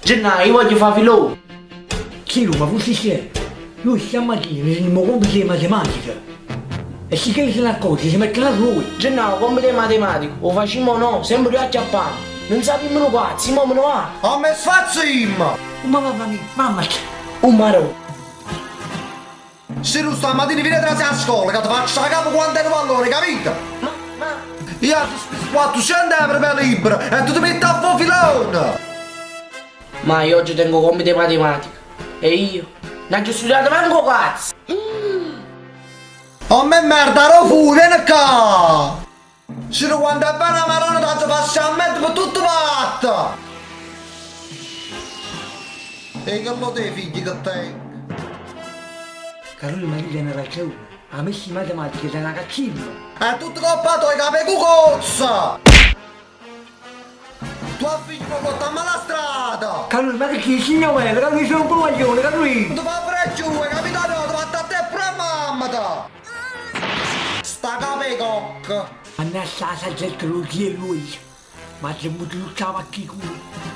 Gennaro, io voglio fare filone. Sì, ma forse sì. Noi stamattina ne rendiamo conto di matematica. E si che se ne accorge, si mette la lui. Gennaro, compito di matematica, lo facciamo o no, sempre io acchiappando. Non sappiamo pazzi, ma me ne va. A me sfazzimma! Ma mamma mia, mamma. Un maro. Se tu stamattina vieni a scuola che ti faccio a capo quanto è il pallone, capito? Ma... Io ti spiego 400 euro per libro e tu ti metti a fuoco filone! Ma io oggi tengo compito di matematica. E io? Non ho studiato manco cazzo. A me merda, lo fu, vieni qua! Se tu quando è bene la marona ti faccio a mettere per tutto fatto! E che lo dei figli che te? Carolina, ma io tiene ragione. A me si matematica è una cazzina. È tutto coppato ai capi cucozza! Tua figlia non porta mai la strada! Carolina, ma che ci non è? Carolina, sono un po' maglione, Carolina. Tu vai pure giù, capitano, ti fatta a te pure a mamma ta! Sta capi cocca! Mannaggia la saggetta, lui chi è lui? Ma c'è molto luccava a chi culo.